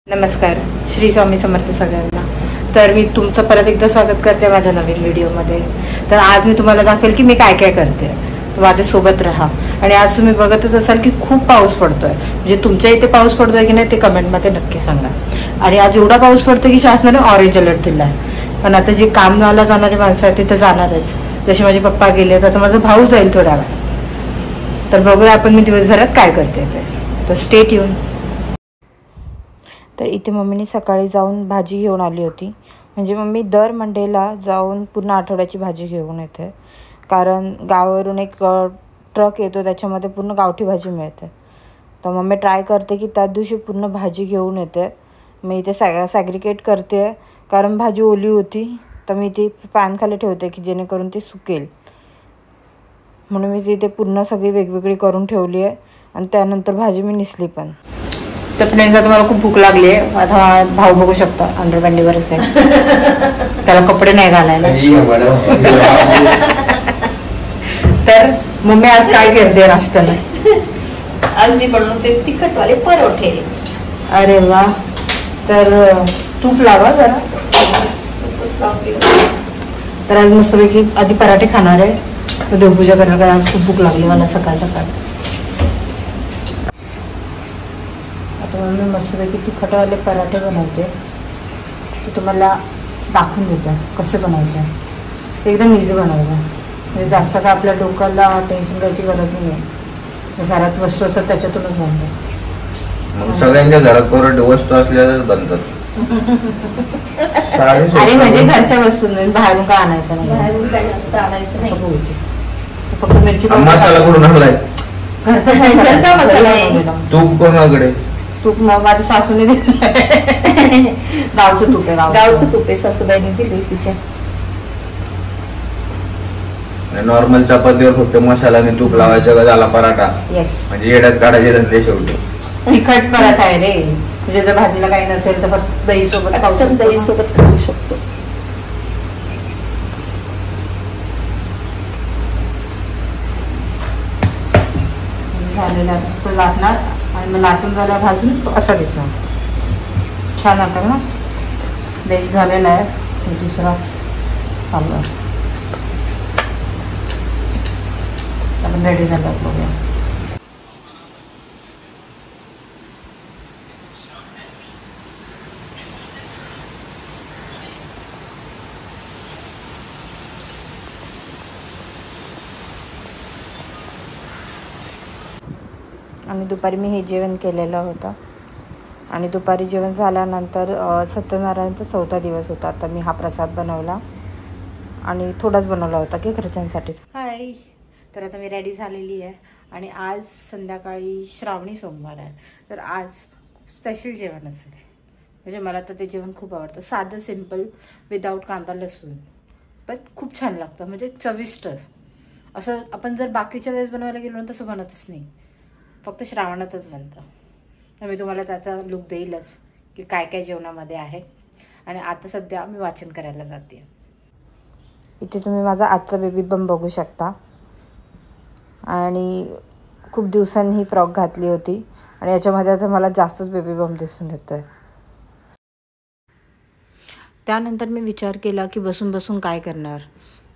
नमस्कार, श्री स्वामी समर्थ सगळ्यांना। तर मी तुमचं परत एकदा स्वागत करते माझ्या नवीन व्हिडिओमध्ये। तर आज मी तुम्हाला दाखवेल की मी काय काय करते, तर माझ्यासोबत राहा। आणि आज तुम्ही बघतच असाल की खूप पाऊस पडतोय, म्हणजे तुमच्या इथे पाऊस पडतोय की नाही ते कमेंटमध्ये नक्की सांगा। आणि आज एवढा पाऊस पडतोय की शासनाने ऑरेंज अलर्ट दिला आहे। पण आता जी कामाला जाणारी माणसं आहेत तिथे जाणारच, जसे माझे पप्पा गेले तर माझा भाऊ जाईल थोड्या वेळात। तर बघूया आपण मी दिवसभरात काय करते ते, तर स्टे ट्यून। तर इथे मम्मीने सकाळी जाऊन भाजी घेऊन आली होती, म्हणजे मम्मी दर मंडेला जाऊन पूर्ण आठवड्याची भाजी घेऊन येते, कारण गावावरून एक ट्रक येतो त्याच्यामध्ये पूर्ण गावठी भाजी मिळते। तर मम्मी ट्राय करते की त्याच दिवशी पूर्ण भाजी घेऊन येते। मी इथे सॅग्रिकेट करते, कारण भाजी ओली होती तर मी ती फॅन खाली ठेवते की जेणेकरून ती सुकेल, म्हणून मी तिथे पूर्ण सगळी वेगवेगळी करून ठेवली आहे। आणि त्यानंतर भाजी मी निसली पण। तर फ्रेंड्स, आता मला खूप भूक लागली आहे। आता भाऊ बघू शकता अंडरपॅन्टीवरच आहे, त्याला कपडे नाही घालायला। तर मम्मी आज काय करते नाश्त्याला? आज मी बनवते तिखटवाले परोठे। अरे वा, तर तूप लावा जरा। तर आज मस्तपैकी आधी पराठे खाणार आहे, देवपूजा करणार, कारण आज खूप भूक लागली मला सकाळ सकाळ। मी मस्तपैकी तिखटवाले पराठे बनवते, ते तुम्हाला दाखवून देते कसे बनवते। एकदम इझी बनवते, म्हणजे जास्त काय आपल्या डोक्याला टेन्शन घ्यायची गरज नाही आहे। घरात वस्तू असतात त्याच्यातूनच बनते। सगळ्यांच्या घरात परोठे वस्तू असल्याच बनतात। अरे म्हणजे घरच्या वस्तू नाही, बाहेरून काय आणायचं नाही, बाहेरून काय जास्त आणायचं नाही। फक्त मिरची मसाला कुठून आणलाय? घरचा मसाला आहे। तूप कोणाकडे? तूप माझ्या सासूने दिलं, गावचं तूप आहे। गावचं तूप आहे, सासूबाईने दिली तिच्या। नॉर्मल चपातीवर फक्त मसाला आणि तूप लावायचं का झाला पराठा? येस, म्हणजे येड्यात काढायचे धंदे शेवटी। तिखट पराठा आहे रे, म्हणजे जर भाजीला काही नसेल तर फक्त दही सोबत खाऊ शकतो। दही सोबत खाऊ शकतो। झालेला तो लाटणार आणि मग लाटून झाला भाजून तो असा दिसणार, छान वाटेल ना। एक झालेला आहे, दुसरा चालू आहे, आपण रेडी झाला बघूया। आणि दुपारी मी हे जेवण केलेलं होतं, आणि दुपारी जेवण झाल्यानंतर सत्यनारायणचा 4था दिवस होता, तर मी हा प्रसाद बनवला आणि थोडाच बनवला होता की घरच्यांसाठीच। हाय, तर आता मी रेडी झालेली आहे आणि आज संध्याकाळी श्रावणी सोमवार आहे, तर आज स्पेशल जेवण असेल। म्हणजे मला तर ते जेवण खूप आवडतं, साधं सिम्पल, विदाऊट कांदा लसूण, पण खूप छान लागतं, म्हणजे चविष्ट असं। आपण जर बाकीच्या वेळेस बनवायला गेलो ना तसं बनतच नाही, फक्त श्रावणातच बनतं। तर मी तुम्हाला त्याचा लुक देईलच की काय काय जेवणामध्ये आहे। आणि आता सध्या मी वाचन करायला जाते। इथे तुम्ही माझा आजचा बेबी बम बघू शकता, आणि खूप दिवसांनी ही फ्रॉक घातली होती, आणि याच्यामध्ये आता मला जास्तच बेबी बम दिसून येतोय। त्यानंतर मी विचार केला की बसून बसून काय करणार,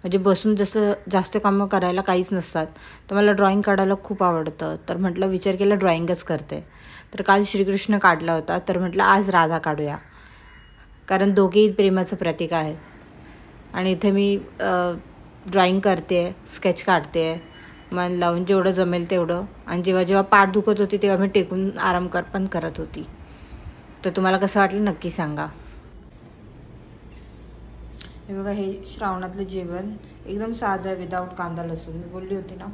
म्हणजे बसून जसं जास्त कामं करायला काहीच नसतात, तर मला ड्रॉइंग काढायला खूप आवडतं। तर म्हटलं विचार केला ड्रॉइंगच करते। तर काल श्रीकृष्ण काढला होता, तर म्हटलं आज राधा काढूया, कारण दोघेही प्रेमाचं प्रतीक आहेत। आणि इथे मी ड्रॉइंग करते, स्केच काढते, मन लावून जेवढं जमेल तेवढं। आणि जेव्हा जेव्हा पाठ दुखत होती तेव्हा मी टेकून आराम पण करत होती। तर तुम्हाला कसं वाटलं नक्की सांगा। हे बघा, हे श्रावणातलं जेवण एकदम साधं आहे, विदाऊट कांदा लसूण। मी बोलली होती ना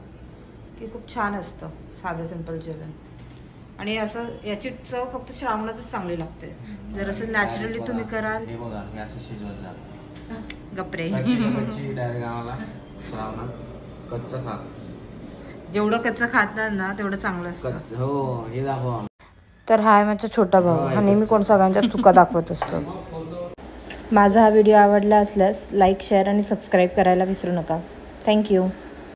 की खूप छान असतं साधं सिंपल जेवण, आणि असं याची चव फक्त श्रावणातच चांगली लागते। जर असं नॅचरली तुम्ही कराल, गप्रे जेवढं कच्चं खातात ना तेवढं चांगलं असतं। तर हा आहे माझा छोटा भाऊ, हा नेहमी कोण सगळ्यांच्या चुका दाखवत असतो। माझा हा व्हिडिओ आवडला असल्यास लाईक, शेअर आणि सबस्क्राईब करायला विसरू नका। थँक्यू।